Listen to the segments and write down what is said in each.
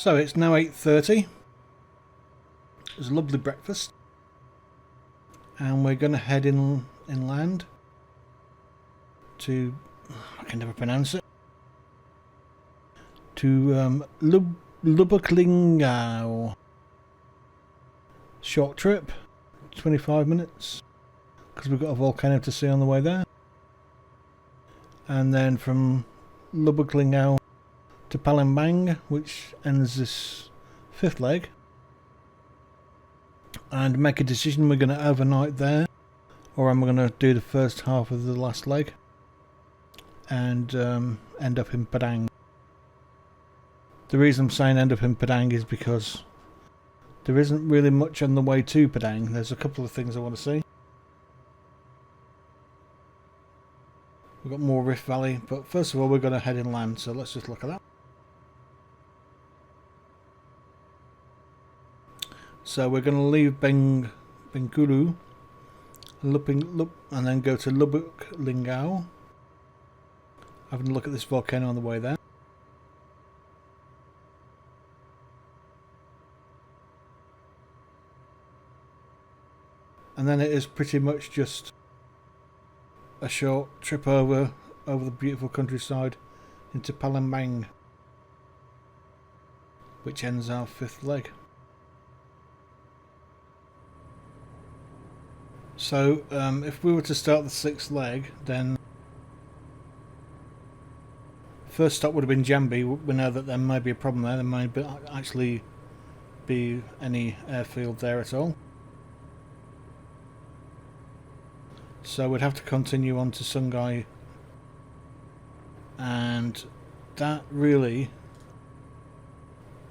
So it's now 8:30. It's a lovely breakfast, and we're going to head inland to, I can never pronounce it, to Lubuklinggau. Short trip, 25 minutes, because we've got a volcano to see on the way there. And then from Lubuklinggau to Palembang, which ends this fifth leg, and make a decision. We're going to overnight there, or am I going to do the first half of the last leg and end up in Padang. The reason I'm saying end up in Padang is because there isn't really much on the way to Padang. There's a couple of things I want to see. We've got more Rift Valley, but first of all we're going to head inland, so let's just look at that. So we're going to leave Bengkulu, and then go to Lubuklinggau, having a look at this volcano on the way there. And then it is pretty much just a short trip over the beautiful countryside into Palembang, which ends our fifth leg. So if we were to start the sixth leg, then first stop would have been Jambi. We know that there may be a problem there. There may actually be any airfield there at all. So we'd have to continue on to Sungai, and that really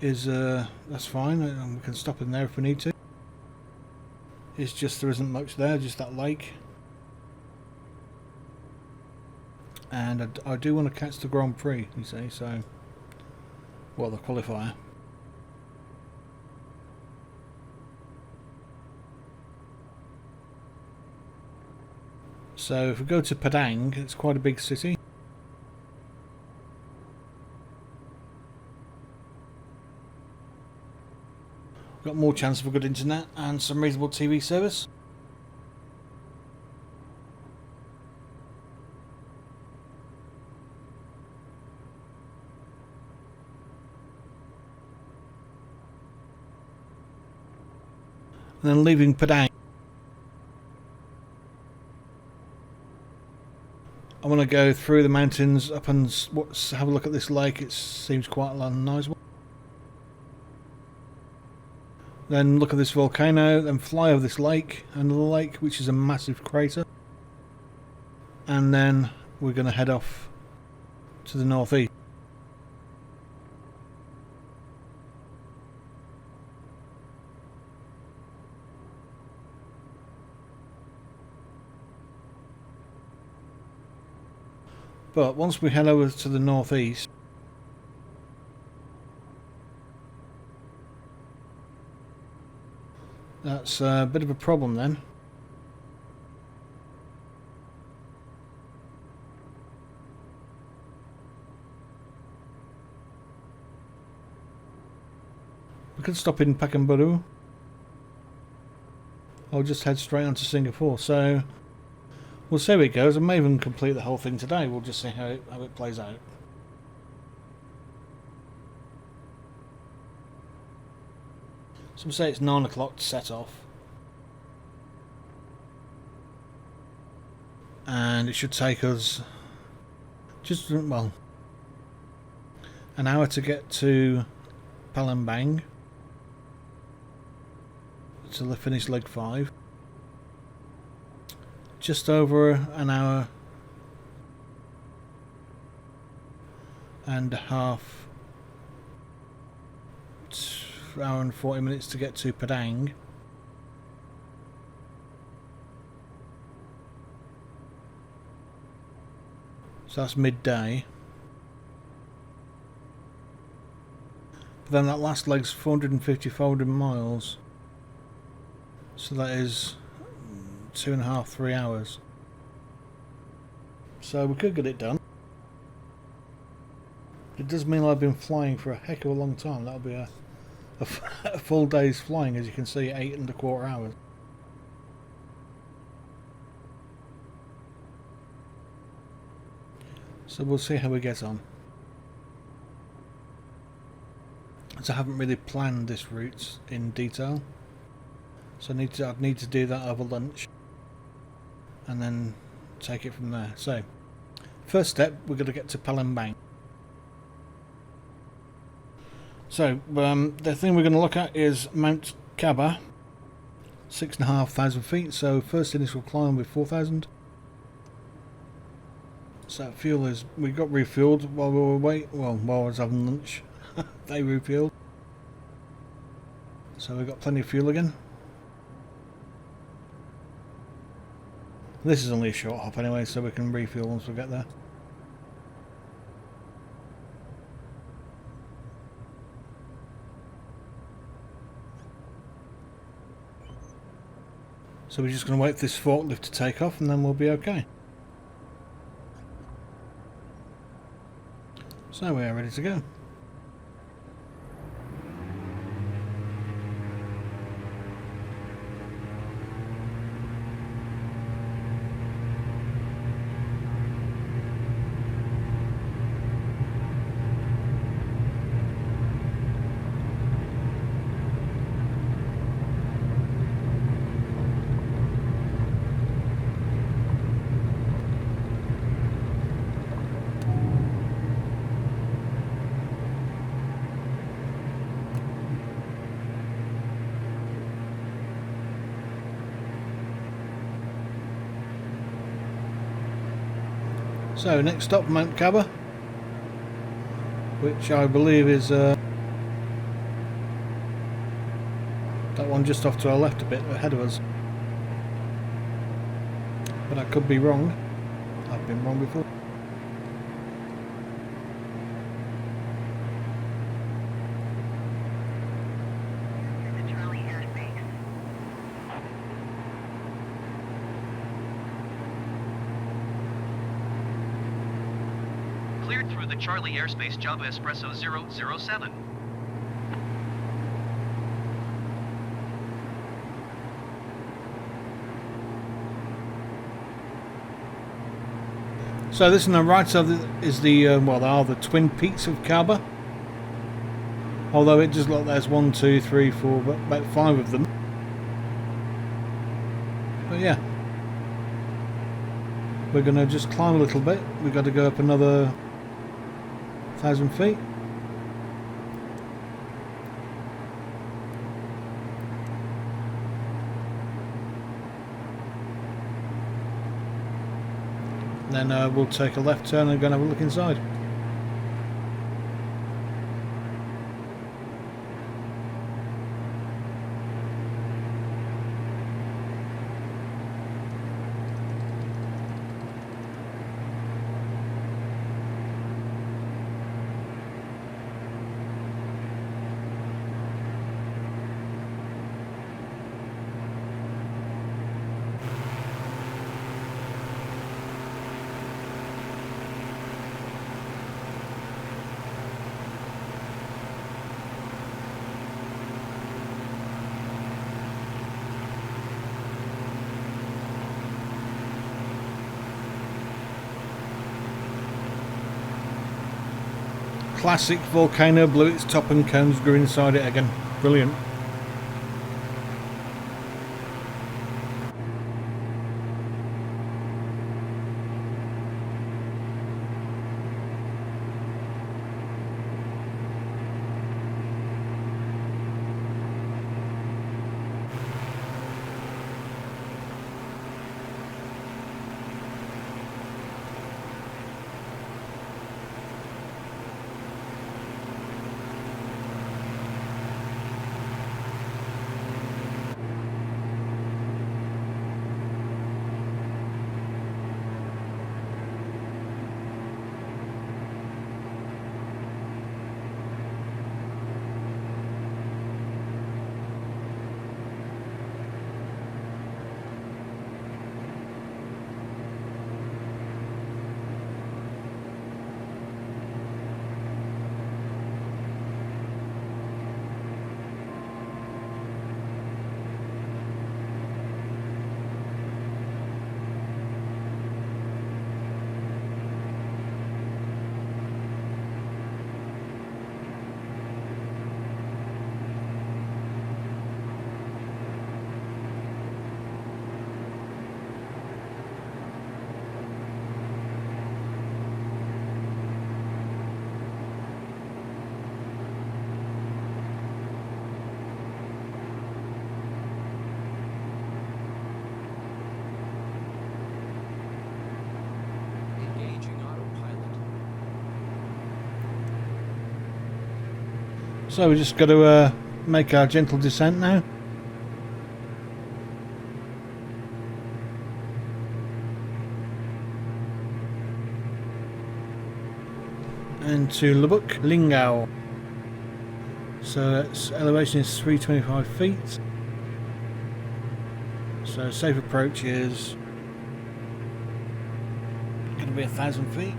is that's fine. We can stop in there if we need to. It's just there isn't much there, just that lake. And I do want to catch the Grand Prix, you see, so, well, the qualifier. So if we go to Padang, it's quite a big city. Got more chance of a good internet and some reasonable TV service. And then leaving Padang, I want to go through the mountains up and have a look at this lake. It seems quite a nice one. Then look at this volcano, then fly over this lake, another lake which is a massive crater. And then we're going to head off to the northeast. But once we head over to the northeast, that's a bit of a problem then. We could stop in Pekanbaru. I'll just head straight on to Singapore. So we'll see how it goes. I may even complete the whole thing today. We'll just see how it plays out. So we'll say it's 9 o'clock to set off. And it should take us just, well, an hour to get to Palembang to finish leg 5. Just over an hour and a half, hour and 40 minutes to get to Padang. So that's midday. But then that last leg's 450 miles. So that is 2.5, 3 hours. So we could get it done. It does mean I've been flying for a heck of a long time. That'll be a full day's flying, as you can see, 8¼ hours. So we'll see how we get on. So I haven't really planned this route in detail. So I'd need to do that over lunch. And then take it from there. So, first step, we're going to get to Palembang. So, the thing we're going to look at is Mount Kaba, 6,500 feet. So, first initial climb with 4,000. So, fuel is, we got refueled while we were while I was having lunch. They refueled. So, we got plenty of fuel again. This is only a short hop anyway, so we can refuel once we get there. So we're just going to wait for this forklift to take off and then we'll be okay. So we are ready to go. So next stop, Mount Kaba, which I believe is that one just off to our left a bit ahead of us. But I could be wrong. I've been wrong before. Cleared through the Charlie airspace, Java Espresso 007. So this on the right side is the well, they are the twin peaks of Kaba. Although it just looks like there's 1, 2, 3, 4, but about 5 of them. But yeah, we're going to just climb a little bit. We've got to go up another 1,000 feet. Then we'll take a left turn and go and have a look inside. Classic volcano blew its top and cones grew inside it again. Brilliant. So we just got to make our gentle descent now. Into Lubuklinggau. So its elevation is 325 feet. So safe approach is going to be 1,000 feet.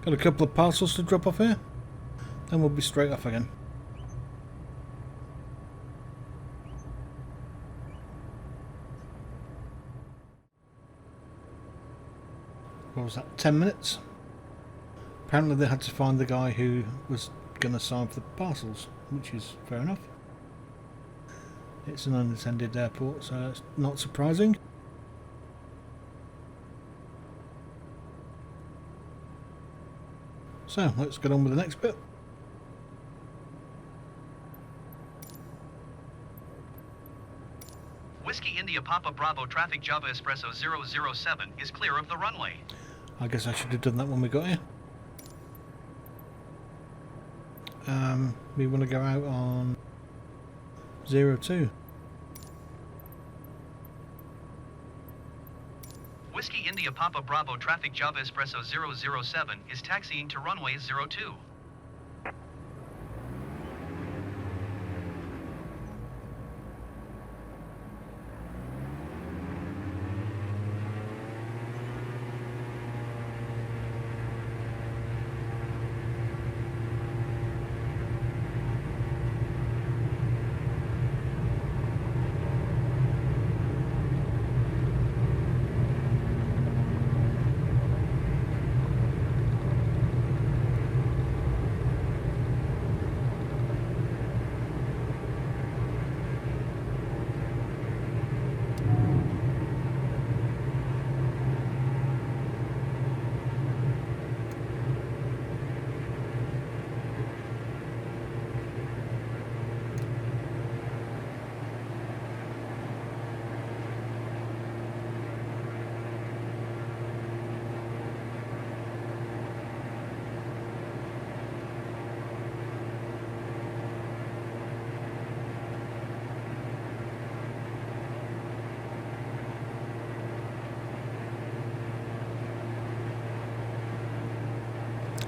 Got a couple of parcels to drop off here, then we'll be straight off again. What was that, 10 minutes? Apparently they had to find the guy who was going to sign for the parcels, which is fair enough. It's an unattended airport, so that's not surprising. So let's get on with the next bit. Whiskey India Papa Bravo traffic Java Espresso 007 is clear of the runway. I guess I should have done that when we got here. We want to go out on 02. Whiskey India Papa Bravo traffic Java Espresso 007 is taxiing to runway 02.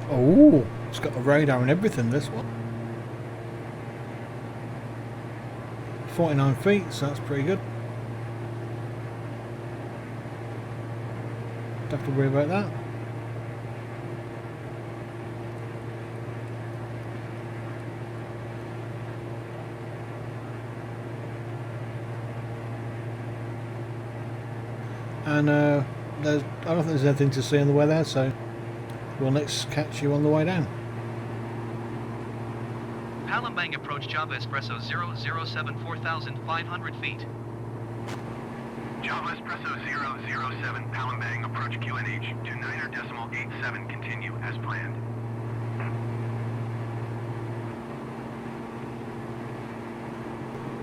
Oh, it's got a radar and everything, this one. 49 feet, so that's pretty good. Don't have to worry about that. And I don't think there's anything to see on the way there, so we'll next catch you on the way down. Palembang approach Java Espresso 007 4,500 feet. Java Espresso 007 Palembang approach QNH to 9.87 continue as planned.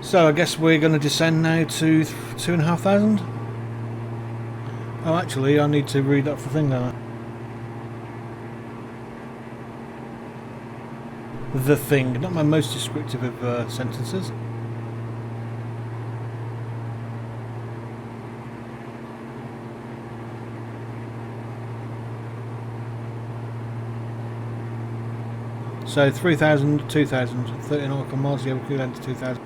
So I guess we're going to descend now to 2,500. Oh, actually, I need to read up the thing, don't I? The thing, not my most descriptive of sentences. So 3,000, 2,000, 30 nautical miles, yeah, we could land to 2,000.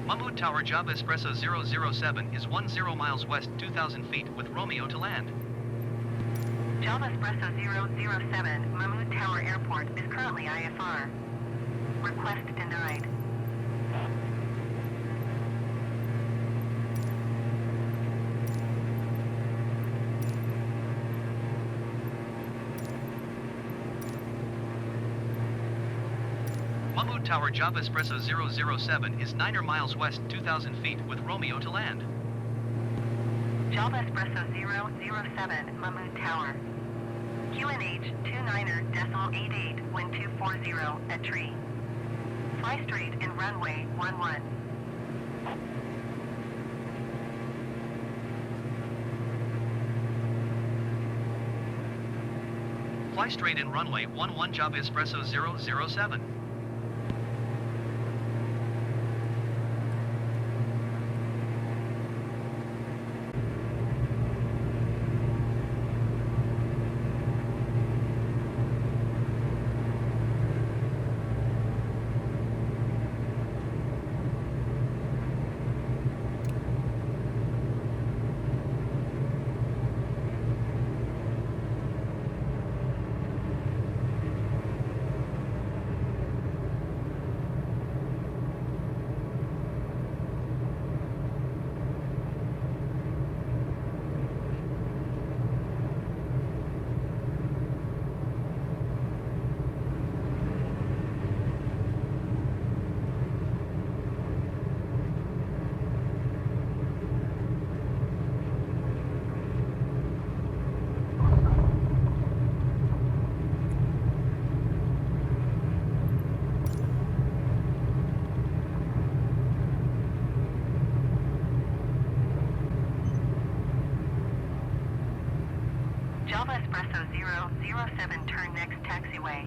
Mammoet Tower Java Espresso 007 is 10 miles west, 2,000 feet, with Romeo to land. Java Espresso 007, Mammoet Tower Airport is currently IFR. Request denied. Mammoet Tower Java Espresso 007 is 9 miles west, 2,000 feet, with Romeo to land. Java Espresso 007, Mammoet Tower. QNH 29.88, wind 240 at tree. Fly straight and runway 11. Fly straight in runway 11 Java Espresso 007. Java Espresso 007, turn next taxiway.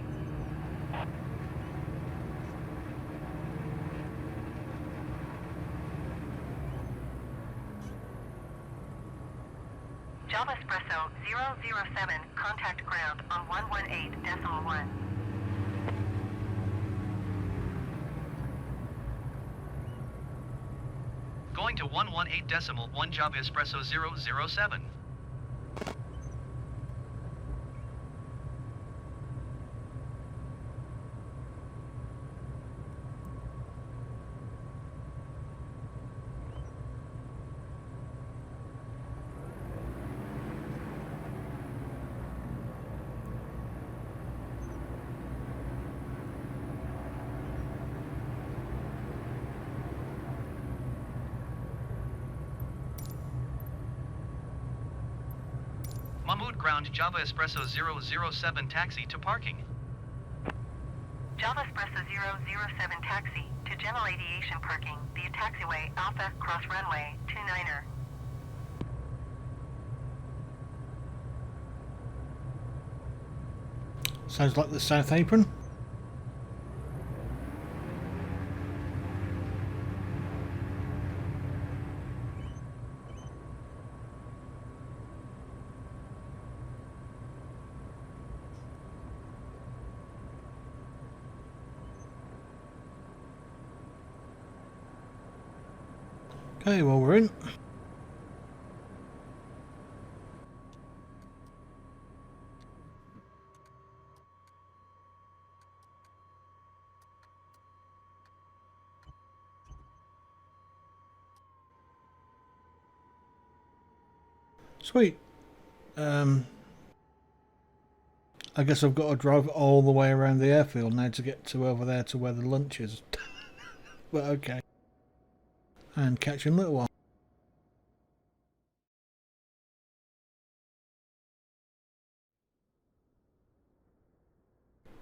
Java Espresso 007, contact ground on 118.1. Going to 118.1 Java Espresso 007. Mammoet ground Java Espresso 007 taxi to parking. Java Espresso 007 taxi to general aviation parking via taxiway Alpha cross runway 29er. Sounds like the South Apron. Okay, well, we're in. Sweet. I guess I've got to drive all the way around the airfield now to get to over there to where the lunch is. But okay. And catch you in a little while.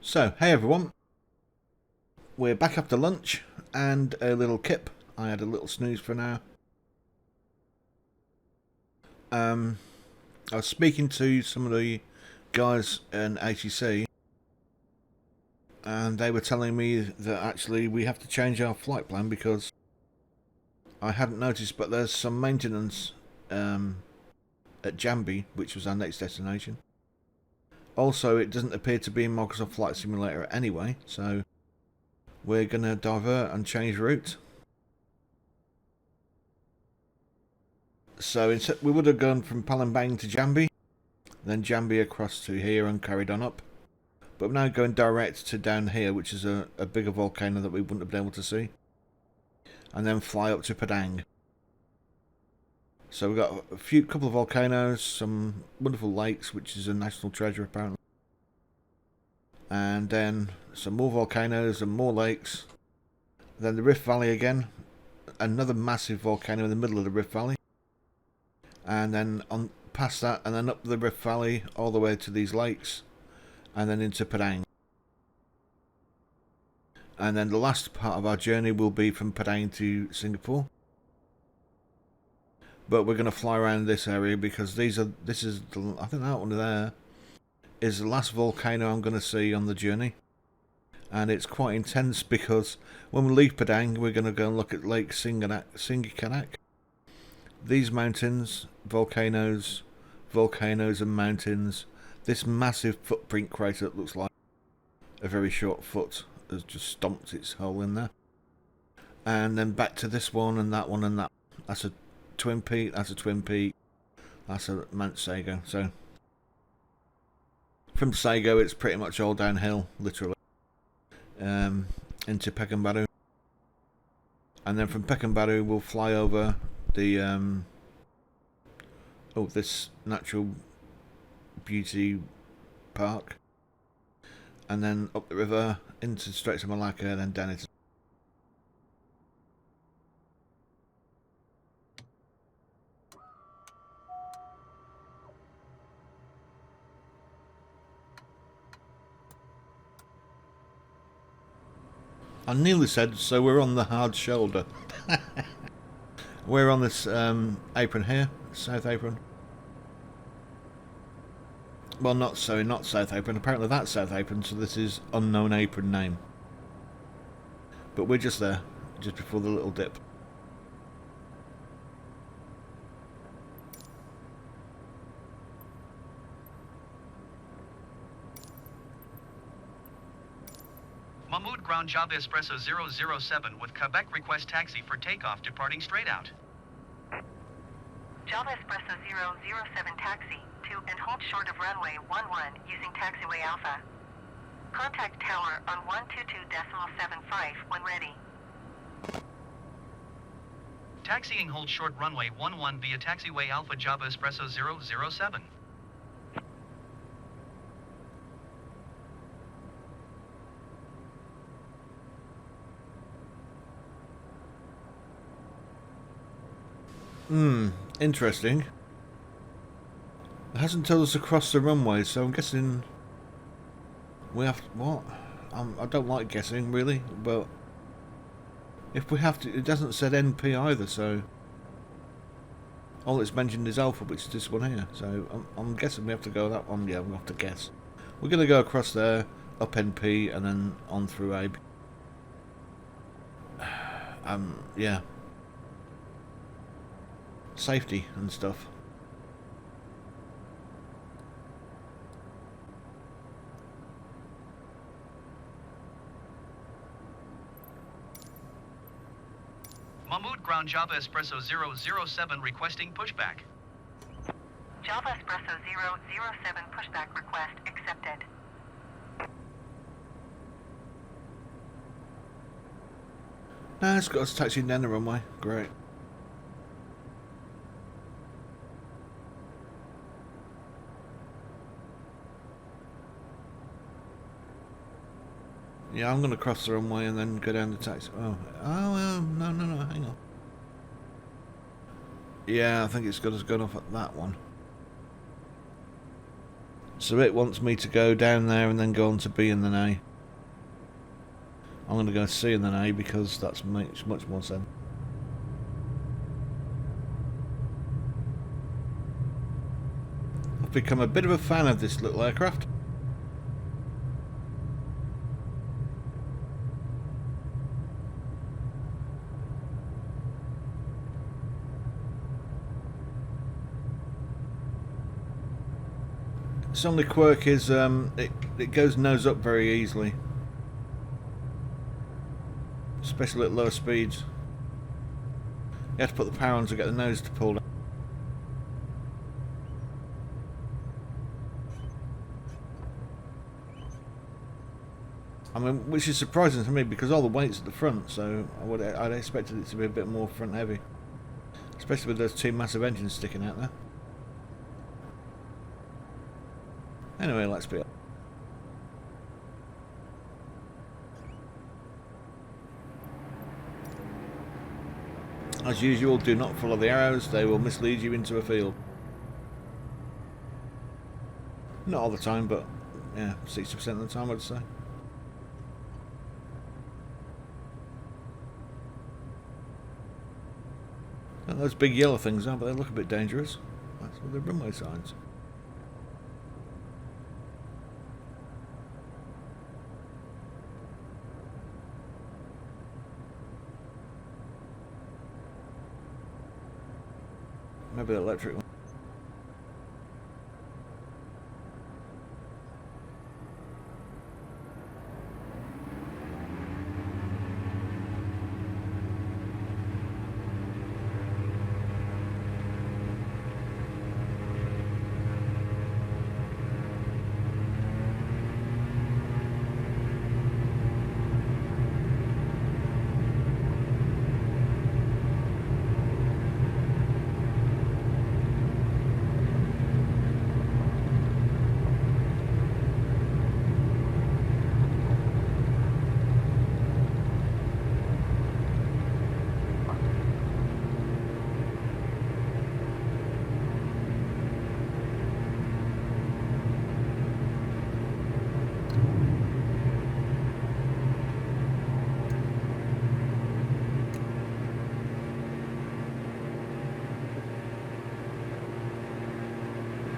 So, hey everyone. We're back after lunch and a little kip. I had a little snooze for an hour. I was speaking to some of the guys in ATC, and they were telling me that actually we have to change our flight plan because I hadn't noticed, but there's some maintenance at Jambi, which was our next destination. Also, it doesn't appear to be in Microsoft Flight Simulator anyway, so we're going to divert and change route. So instead, we would have gone from Palembang to Jambi, then Jambi across to here and carried on up. But we're now going direct to down here, which is a bigger volcano that we wouldn't have been able to see. And then fly up to Padang. So we've got a couple of volcanoes, some wonderful lakes, which is a national treasure apparently. And then some more volcanoes and more lakes. Then the Rift Valley again. Another massive volcano in the middle of the Rift Valley. And then on past that, and then up the Rift Valley, all the way to these lakes. And then into Padang. And then the last part of our journey will be from Padang to Singapore. But we're going to fly around this area because I think that one there is the last volcano I'm going to see on the journey. And it's quite intense because when we leave Padang, we're going to go and look at Lake Singikanak. These mountains, volcanoes and mountains. This massive footprint crater that looks like a very short foot has just stomped its hole in there. And then back to this one and that one and that. That's a twin peak, that's a twin peak, that's a Mount Sago. So from Sago it's pretty much all downhill, literally, into Pekanbaru. And then from Pekanbaru we'll fly over the this natural beauty park, and then up the river into Straits of Malacca and then down into I nearly said, so we're on the hard shoulder. We're on this apron here, South Apron. Well, not South Apron. Apparently that's South Apron, so this is unknown apron name. But we're just there, just before the little dip. Mahmoud Ground Java Espresso 007 with Quebec request taxi for takeoff departing straight out. Java Espresso 007 taxi to and hold short of runway 11 using taxiway Alpha. Contact tower on 122.75 when ready. Taxiing hold short runway 11 via taxiway Alpha Java Espresso 007. Interesting. It hasn't told us across the runway, so I'm guessing we have to, what? I don't like guessing, really, but if we have to, it doesn't said NP either, so all it's mentioned is Alpha, which is this one here, so I'm guessing we have to go that one. Yeah, we'll have to guess. We're going to go across there, up NP, and then on through AB. Yeah. Safety and stuff. Mahmoud Ground Java Espresso 007 requesting pushback. Java Espresso 007 pushback request accepted. Nah, it's got us taxiing down the runway. Great. Yeah, I'm going to cross the runway and then go down the taxi. No, hang on. Yeah, I think it's got us going off at that one. So it wants me to go down there and then go on to B and then A. I'm going to go C and then A because that makes much more sense. I've become a bit of a fan of this little aircraft. Its only quirk is it goes nose up very easily, especially at lower speeds. You have to put the power on to get the nose to pull down. I mean, which is surprising to me because all the weight's at the front, so I'd expected it to be a bit more front heavy, especially with those two massive engines sticking out there. Anyway, let's be. As usual, do not follow the arrows, they will mislead you into a field. Not all the time, but yeah, 60% of the time I'd say. And those big yellow things are, but they look a bit dangerous. That's what they're runway signs. Maybe the electric one.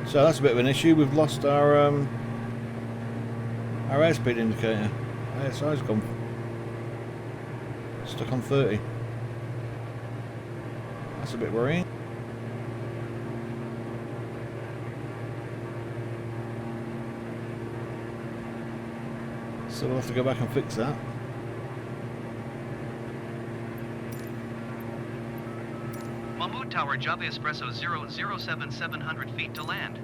So that's a bit of an issue. We've lost our airspeed indicator. ASI's gone stuck on 30. That's a bit worrying. So we'll have to go back and fix that. Tower Java Espresso 007 700 feet to land.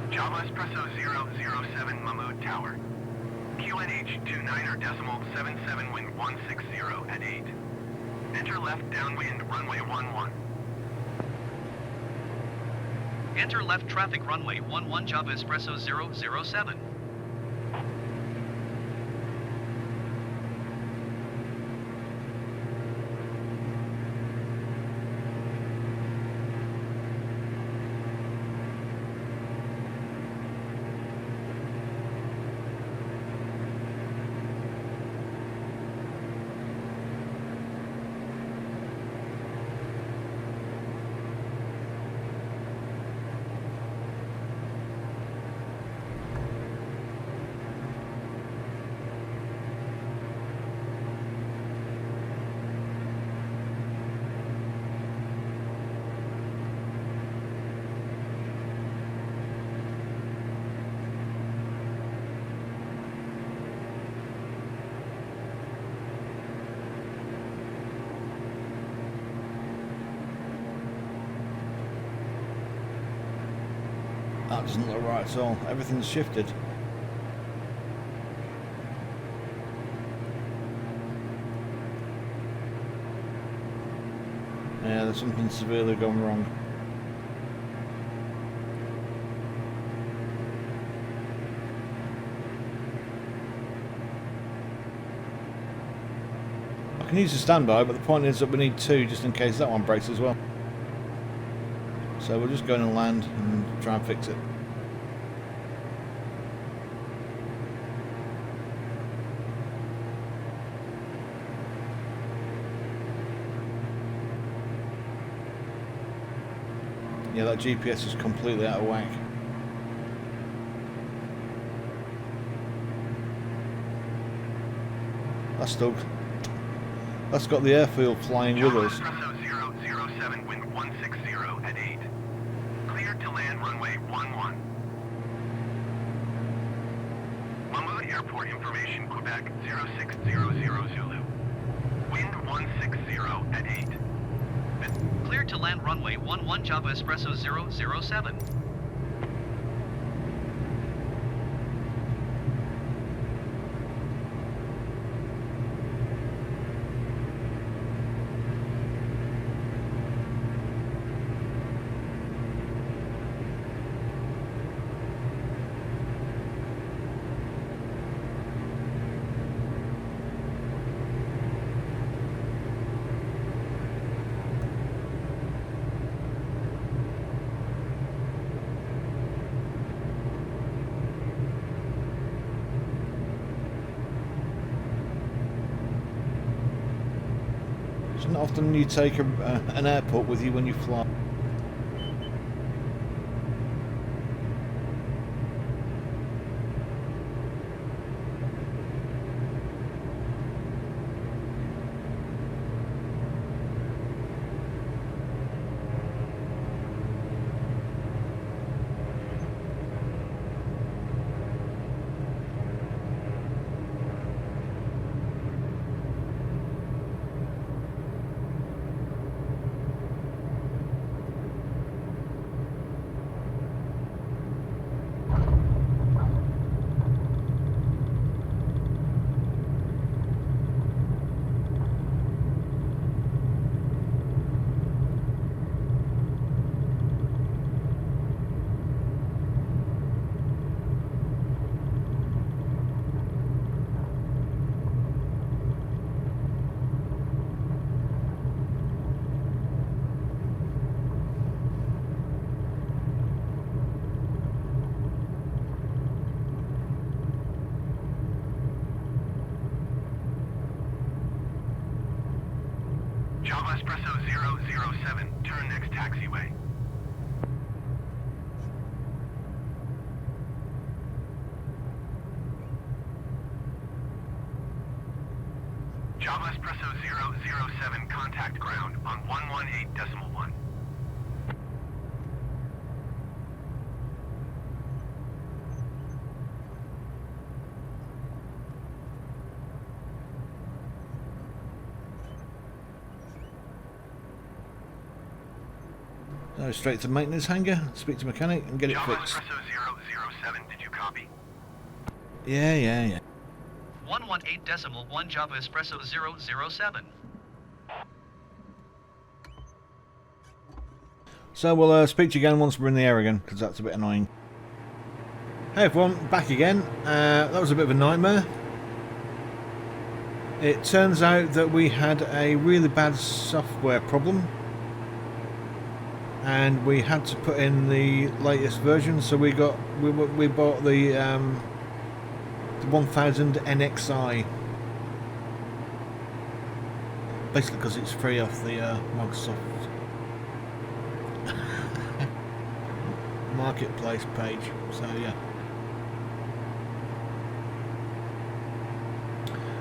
Java Espresso 007 Mahmood Tower. QNH 29.77 wind 160 at 8. Enter left downwind runway 11. Enter left traffic runway 11 Java Espresso 007. That doesn't look right at all. Everything's shifted. Yeah, there's something severely gone wrong. I can use a standby, but the point is that we need two just in case that one breaks as well. So we'll just go in and land and try and fix it. Yeah, that GPS is completely out of whack. That's got the airfield flying with us. Espresso 007 wind 160 at 8. Cleared to land runway 11. For information, Quebec 0600 Zulu. Wind 160 at 8. Cleared to land runway 11 Java Espresso 007. It's not often you take an airport with you when you fly. Java Espresso 007, turn next taxiway. Java Espresso 007, contact ground on 118.1. Go straight to the maintenance hangar, speak to mechanic and get it Java fixed. Espresso 007, did you copy? Yeah. 118.1 Java Espresso 007. So we'll speak to you again once we're in the air again, because that's a bit annoying. Hey everyone, back again. That was a bit of a nightmare. It turns out that we had a really bad software problem, and we had to put in the latest version. So we bought the 1000 Nxi, basically because it's free off the Microsoft marketplace page. So yeah.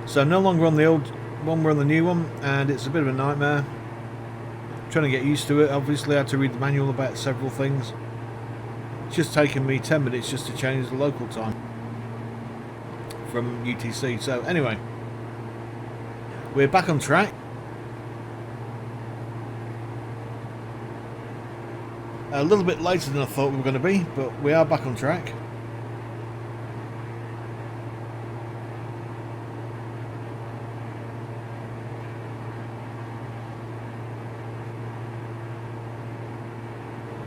So no longer on the old one, we're on the new one, and it's a bit of a nightmare. Trying to get used to it. Obviously I had to read the manual about several things. It's just taken me 10 minutes just to change the local time from UTC. So anyway, we're back on track. A little bit later than I thought we were going to be, but we are back on track.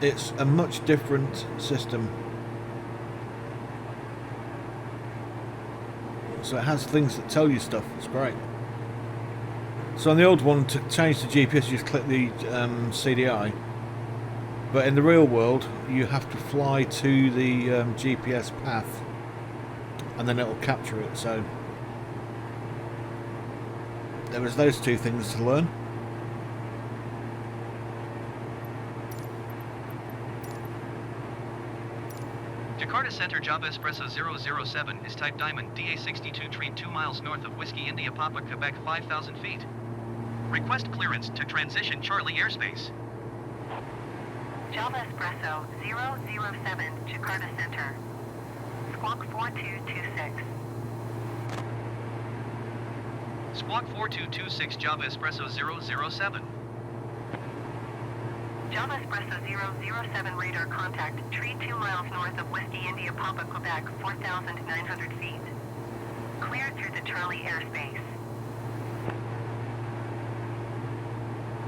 It's a much different system. So it has things that tell you stuff. It's great. So on the old one, to change the GPS, you just click the CDI. But in the real world, you have to fly to the GPS path, and then it will capture it. So there was those two things to learn. Jakarta Center Java Espresso 007 is type Diamond DA62 tree 2 miles north of Whiskey India Papa, Quebec 5,000 feet. Request clearance to transition Charlie airspace. Java Espresso 007, Jakarta Center. Squawk 4226. Squawk 4226 Java Espresso 007. Java Espresso 007 radar contact, tree 2 miles north of Whiskey India Papa, Quebec, 4,900 feet. Cleared through the Charlie airspace.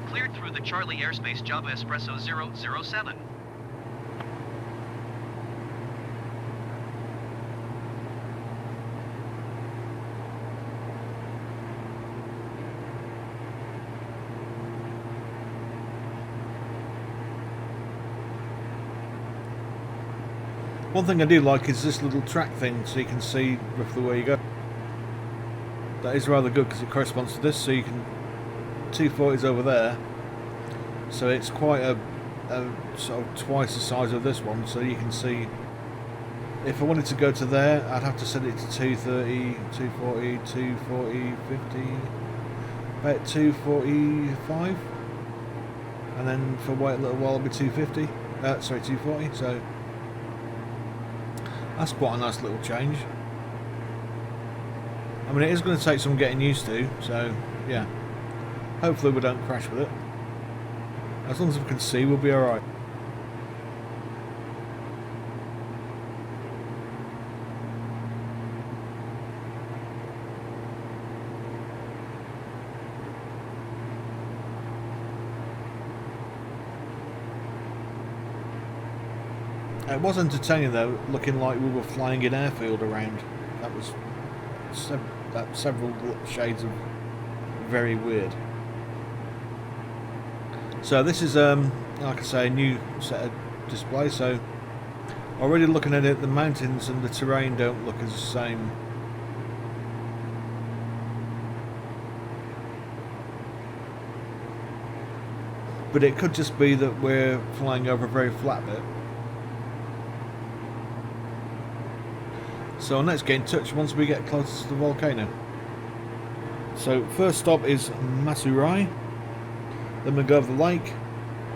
Cleared through the Charlie airspace Java Espresso 007. One thing I do like is this little track thing, so you can see roughly where you go. That is rather good because it corresponds to this, so you can... 240's over there, so it's quite a sort of twice the size of this one, so you can see... If I wanted to go to there, I'd have to set it to 230, 240, 240, 50... about 245, and then for wait a little while it'll be 250, sorry 240, so... That's quite a nice little change. I mean, it is going to take some getting used to, so yeah. Hopefully we don't crash with it. As long as we can see, we'll be alright. It was entertaining though, looking like we were flying in airfield around. That was several shades of very weird. So this is, like I say, a new set of display. So already looking at it, the mountains and the terrain don't look as the same. But it could just be that we're flying over a very flat bit. So let's get in touch once we get closer to the volcano. So first stop is Masurai, then we'll go over the lake,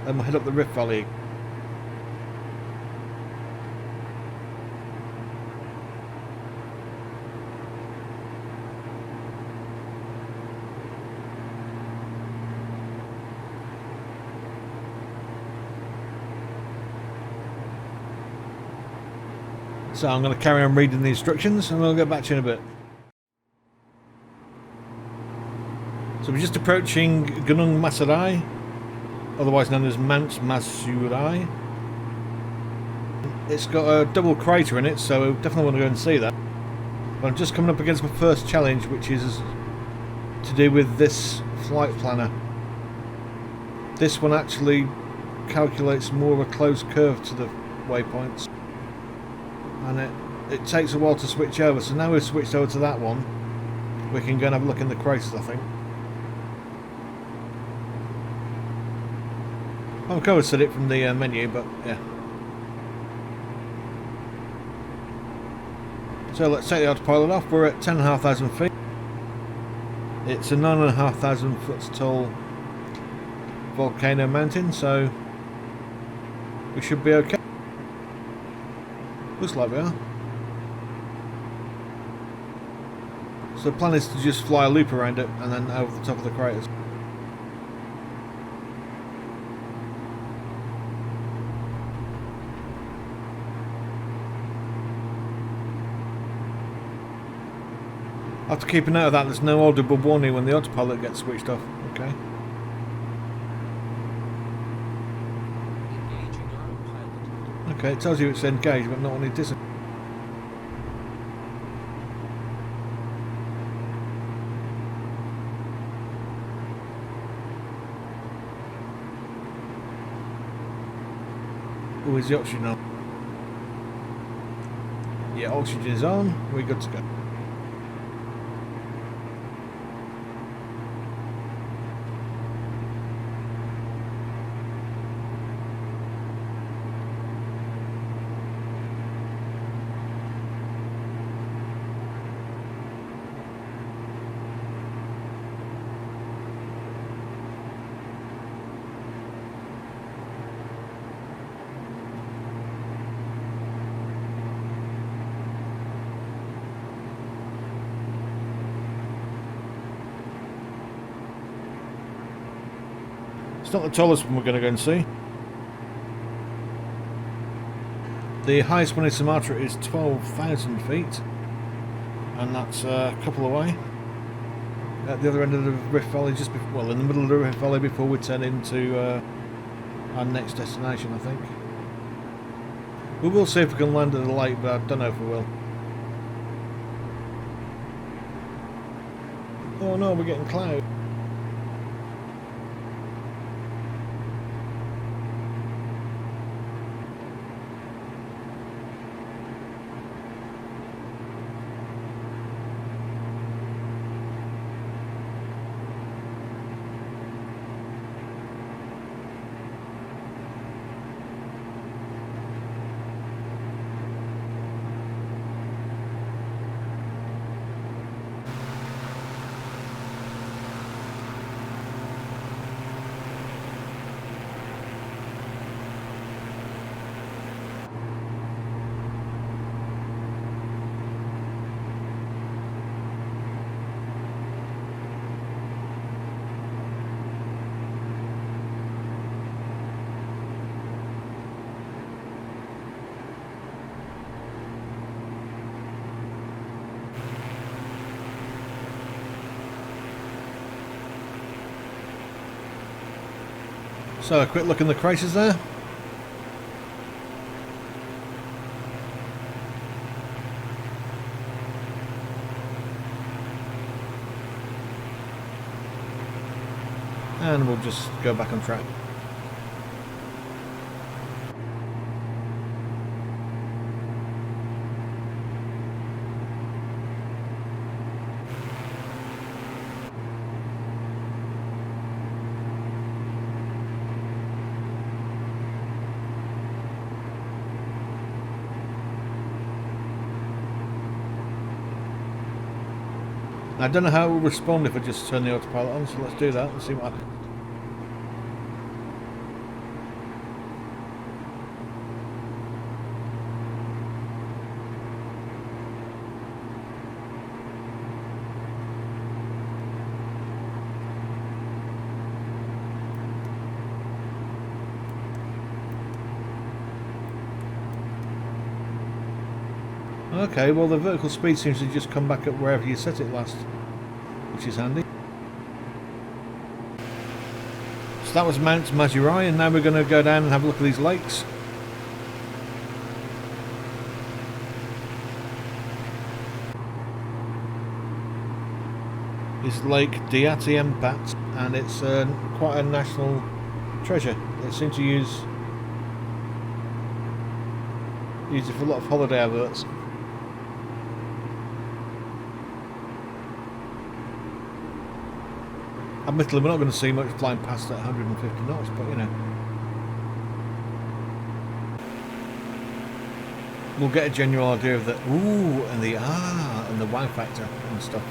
then we'll head up the Rift Valley. So I'm going to carry on reading the instructions and we'll get back to you in a bit. So we're just approaching Gunung Masurai, otherwise known as Mt Masurai. It's got a double crater in it, so definitely want to go and see that. But I'm just coming up against my first challenge, which is to do with this flight planner. This one actually calculates more of a closed curve to the waypoints. And it takes a while to switch over, so now we've switched over to that one, we can go and have a look in the craters, I think. I've always said it from the menu, but yeah. So let's take the autopilot off. We're at 10,500 feet. It's a 9,500 foot tall volcano mountain, so we should be okay. Looks like we are. So the plan is to just fly a loop around it and then over the top of the craters. I have to keep a note of that. There's no audible warning when the autopilot gets switched off. Okay. Okay, it tells you it's engaged, but not when it isn't. Oh, is the oxygen on? Yeah, oxygen is on. We're good to go. It's not the tallest one we're going to go and see. The highest one in Sumatra is 12,000 feet, and that's a couple away. At the other end of the Rift Valley, just before, well, in the middle of the Rift Valley before we turn into our next destination, I think. We will see if we can land at the lake, but I don't know if we will. Oh no, we're getting cloud. So a quick look in the craters there. And we'll just go back on track. I don't know how it will respond if I just turn the autopilot on, so let's do that and see what happens. Okay, well the vertical speed seems to just come back up wherever you set it last, which is handy. So that was Mt Masurai, and now we're going to go down and have a look at these lakes. It's Lake Dempati Empat, and it's quite a national treasure. They seem to use it for a lot of holiday adverts. Admittedly, we're not going to see much flying past at 150 knots, but you know, we'll get a general idea of the ooh and the ah and the wow factor and stuff.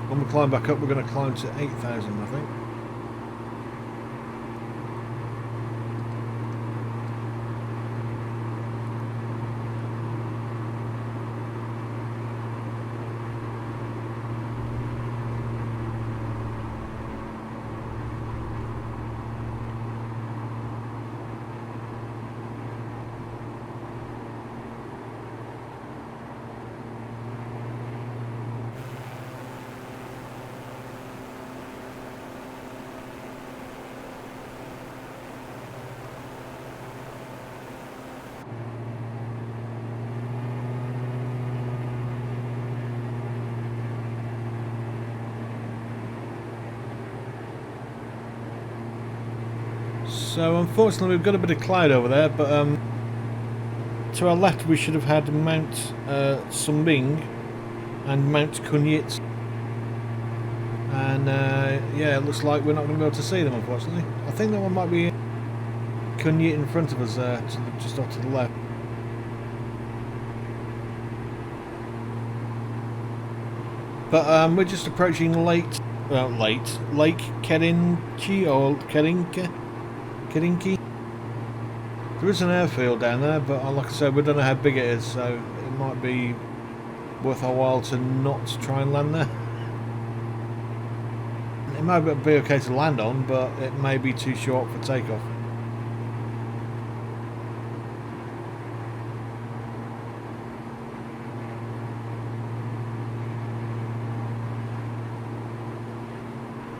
When we climb back up, we're going to climb to 8,000, I think. So unfortunately we've got a bit of cloud over there, but to our left we should have had Mount Sumbing and Mount Kunyit, and yeah, it looks like we're not going to be able to see them, unfortunately. I think that one might be Kunyit in front of us, just off to the left. But we're just approaching Lake Lake Kerinci or Kerinci. There is an airfield down there, but like I said, we don't know how big it is, so it might be worth our while to not try and land there. It might be okay to land on, but it may be too short for takeoff.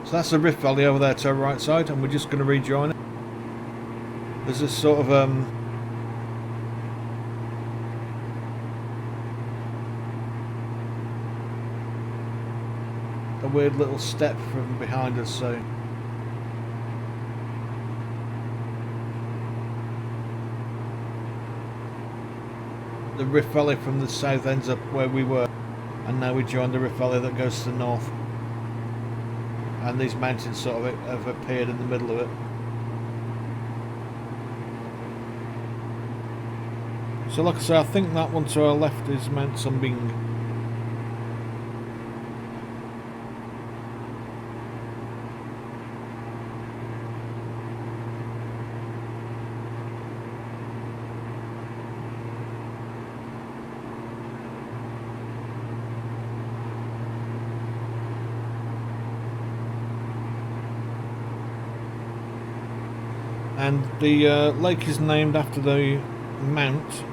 So that's the Rift Valley over there to our right side, and we're just going to rejoin it. There's this sort of a weird little step from behind us, so the Rift Valley from the south ends up where we were, and now we join the Rift Valley that goes to the north. And these mountains sort of have appeared in the middle of it. So like I say, I think that one to our left is Mt Sumbing. And the lake is named after the mount.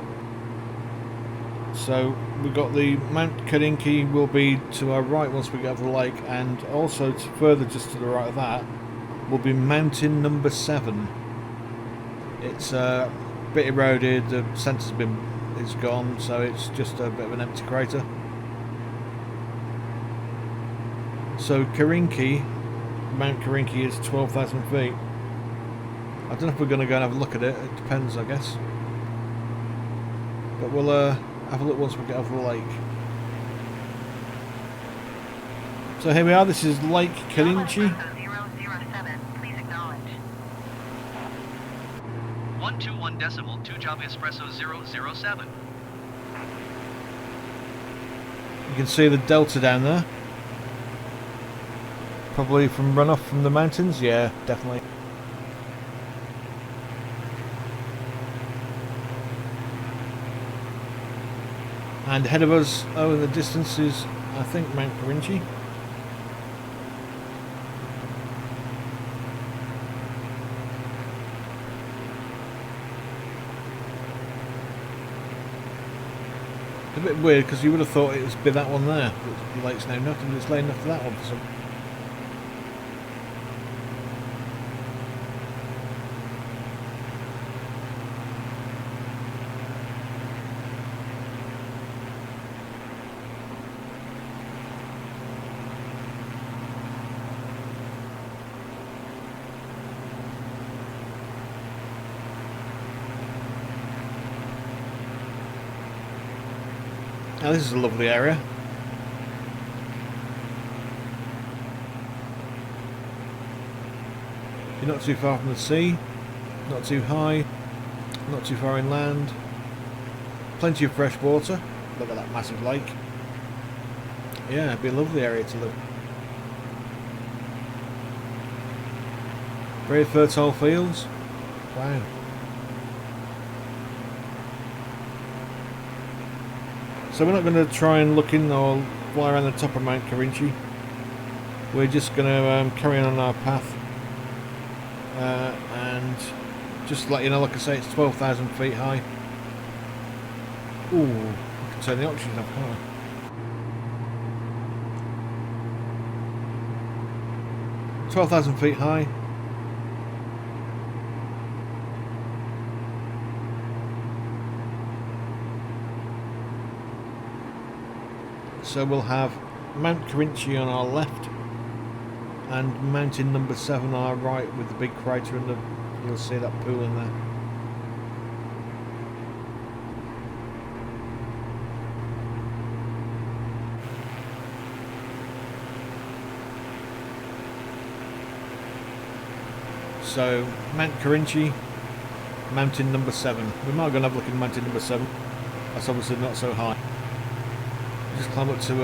So we've got the Mt Kerinci will be to our right once we get to the lake, and also further just to the right of that will be mountain number 7. It's a bit eroded, the centre's is gone, so it's just a bit of an empty crater. So Kerinci, Mt Kerinci is 12,000 feet. I don't know if we're going to go and have a look at it. It depends, I guess. But we'll have a look once we get over the lake. So here we are. This is Lake Kerinci. 007, please acknowledge. 121.2 Java Espresso 007. You can see the delta down there. Probably from runoff from the mountains. Yeah, definitely. And ahead of us, in the distance is, I think, Mt Kerinci. A bit weird because you would have thought it would be that one there. The lake's named after, but it's named after that one for some. Now this is a lovely area. You're not too far from the sea, not too high, not too far inland. Plenty of fresh water. Look at that massive lake. Yeah, it'd be a lovely area to live. Very fertile fields. Wow. So we're not going to try and look in or fly around the top of Mt Kerinci. We're just going to carry on our path. And just to let you know, like I say, it's 12,000 feet high. Ooh, I can turn the oxygen off, can't I? 12,000 feet high. So we'll have Mt Kerinci on our left and mountain number 7 on our right with the big crater and you'll see that pool in there. So Mt Kerinci, mountain number 7. We might go and have a look at mountain number 7. That's obviously not so high. Just climb up to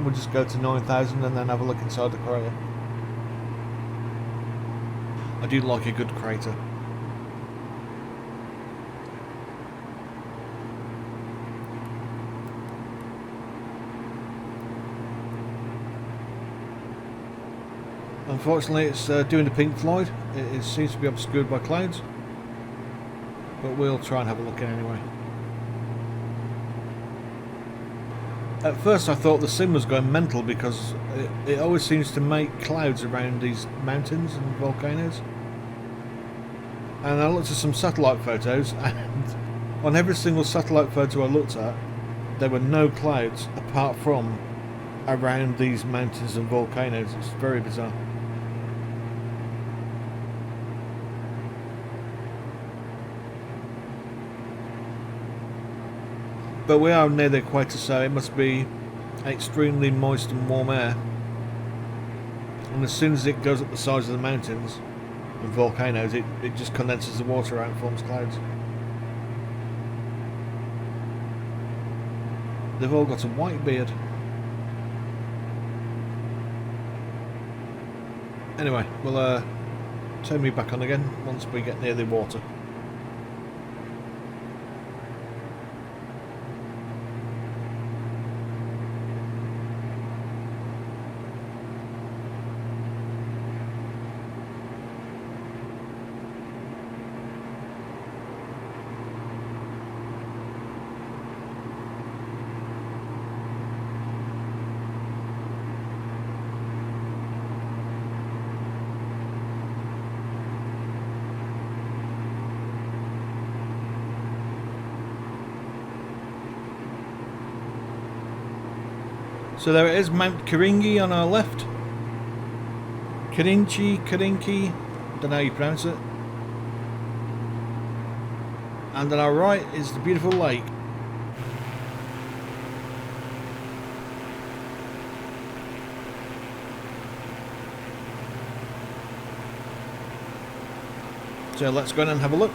and we'll just go to 9,000 and then have a look inside the crater. I do like a good crater. Unfortunately, it's doing the Pink Floyd. It seems to be obscured by clouds, but we'll try and have a look at it anyway. At first I thought the sim was going mental because it always seems to make clouds around these mountains and volcanoes. And I looked at some satellite photos, and on every single satellite photo I looked at, there were no clouds apart from around these mountains and volcanoes. It's very bizarre. But we are near the equator, so it must be extremely moist and warm air. And as soon as it goes up the sides of the mountains and volcanoes, it just condenses the water out and forms clouds. They've all got a white beard. Anyway, we'll turn me back on again once we get near the water. So there it is, Mt Kerinci on our left. Kerinci, don't know how you pronounce it. And on our right is the beautiful lake. So let's go in and have a look.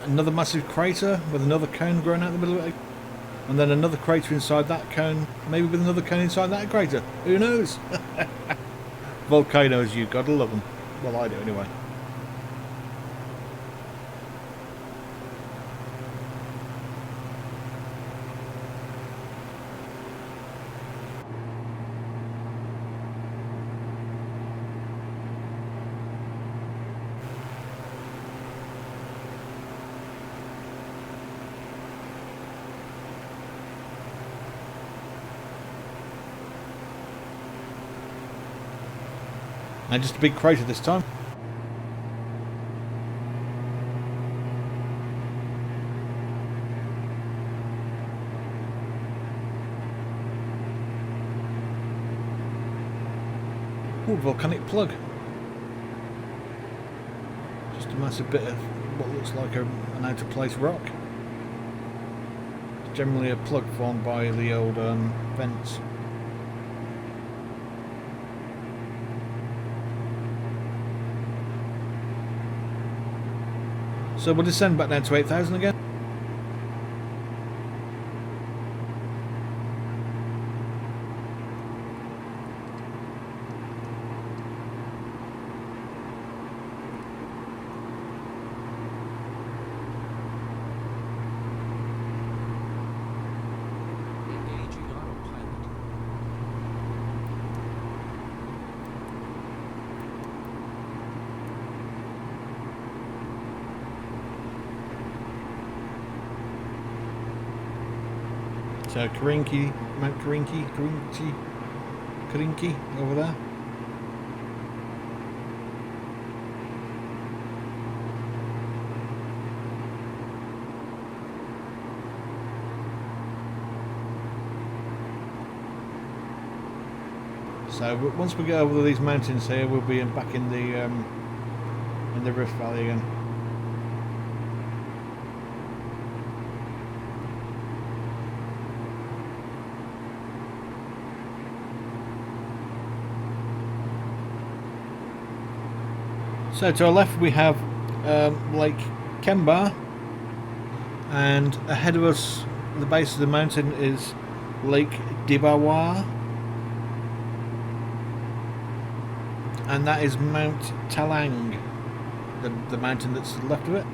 Another massive crater with another cone growing out the middle of it, and then another crater inside that cone, maybe with another cone inside that crater. Who knows? Volcanoes, you gotta love them. Well, I do anyway. And just a big crater this time. Ooh, volcanic plug. Just a massive bit of what looks like an out of place rock. It's generally a plug formed by the old vents. So we'll descend back down to 8,000 again. So Kerinci, Mount Kerinci over there. So once we get over these mountains here, we'll be back in the Rift Valley again. So to our left we have Lake Kembar, and ahead of us, the base of the mountain, is Lake Dibawah, and that is Mount Talang, the mountain that's to the left of it.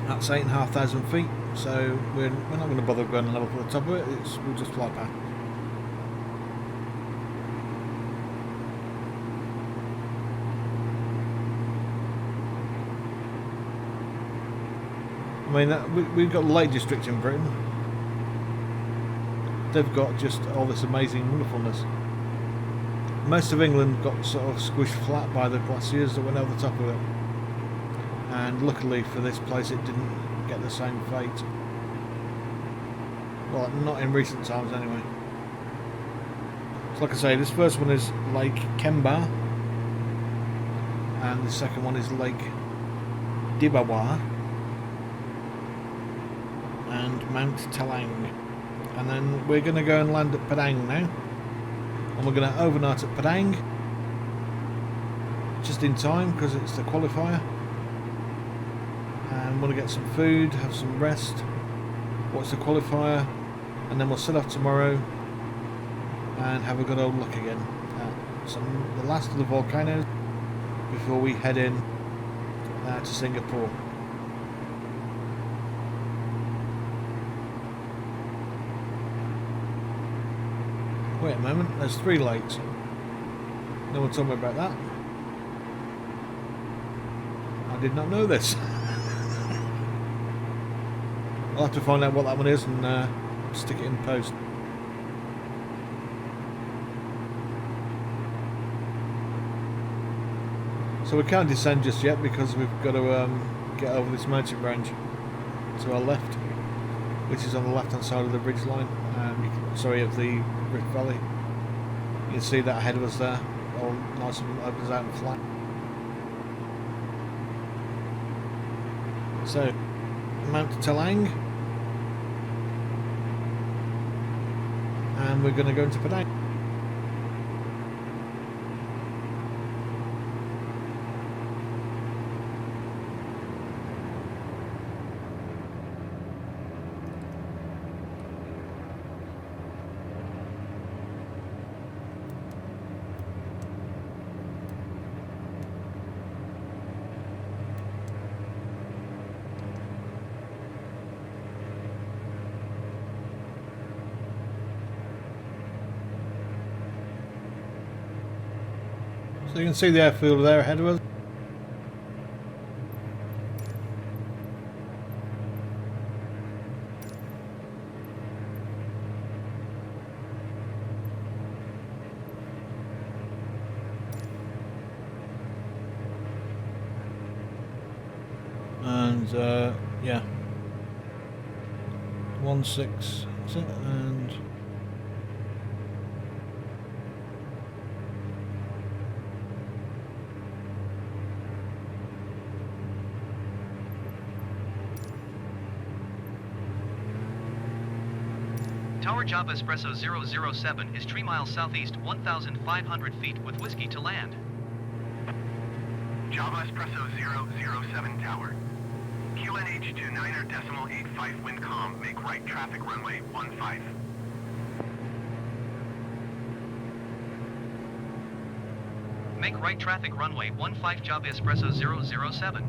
That's 8,500 feet, so we're not going to bother going a level to the top of it. We'll just fly past. I mean, we've got the Lake District in Britain. They've got just all this amazing wonderfulness. Most of England got sort of squished flat by the glaciers that went over the top of it. And luckily for this place, it didn't get the same fate. Well, not in recent times anyway. So like I say, this first one is Lake Kembar, and the second one is Lake Dibawah, and Mount Talang. And then we're going to go and land at Padang now, and we're going to overnight at Padang just in time because it's the qualifier, and want to get some food, have some rest, watch the qualifier, and then we'll set off tomorrow and have a good old look again at the last of the volcanoes before we head in to Singapore. Wait a moment, there's 3 lakes. No one told me about that. I did not know this. I'll have to find out what that one is and stick it in post. So we can't descend just yet because we've got to get over this mountain range to our left, which is on the left hand side of the ridge line, of the Rift Valley. You can see that ahead of us there, all nice and opens out and flat. So, Mount Talang, and we're going to go into Padang. So you can see the airfield there ahead of us. And yeah, 16, that's it, and Tower Java Espresso 007 is 3 miles southeast, 1,500 feet with whiskey to land. Java Espresso 007 Tower. QNH 29.85 wind calm, make right traffic runway 15. Make right traffic runway 15 Java Espresso 007.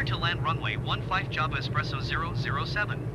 to land runway 15 Java Espresso 007.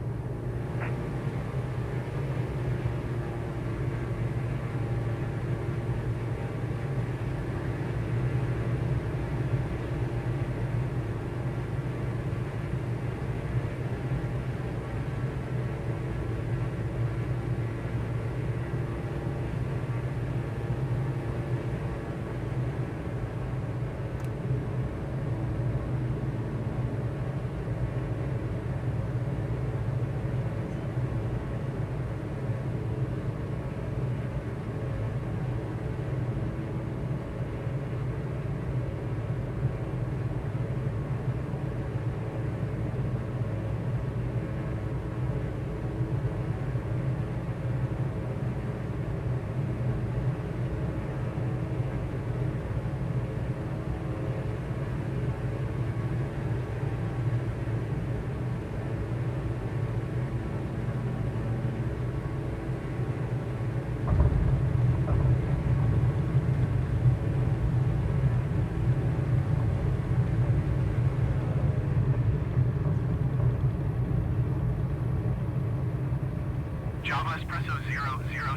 Java Espresso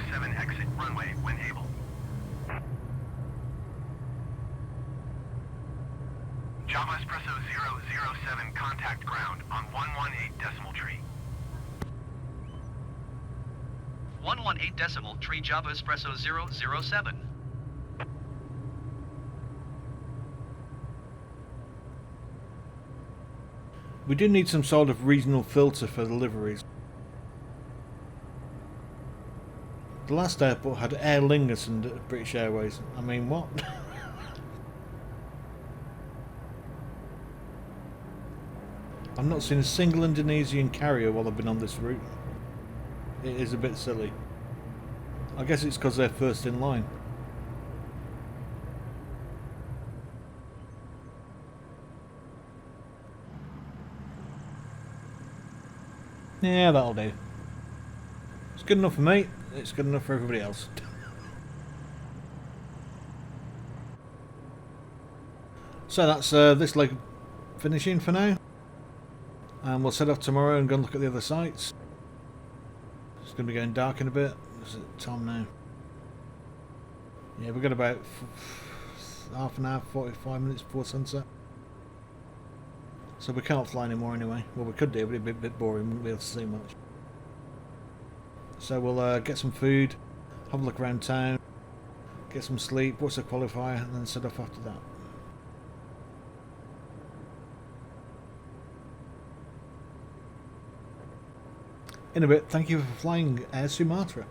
007 exit runway when able. Java Espresso 007 contact ground on 118 decimal tree. 118 decimal tree Java Espresso 007. We do need some sort of regional filter for the liveries. The last airport had Air Lingus and British Airways. I mean, what? I've not seen a single Indonesian carrier while I've been on this route. It is a bit silly. I guess it's because they're first in line. Yeah, that'll do. It's good enough for me. It's good enough for everybody else. So that's this leg finishing for now. And we'll set off tomorrow and go and look at the other sites. It's going to be getting dark in a bit. Is it time now? Yeah, we've got about half an hour, 45 minutes before sunset. So we can't fly anymore anyway. Well, we could do, but it'd be a bit boring. We wouldn't be able to see much. So we'll get some food, have a look around town, get some sleep, watch the qualifier, and then set off after that. In a bit, thank you for flying Air Sumatra.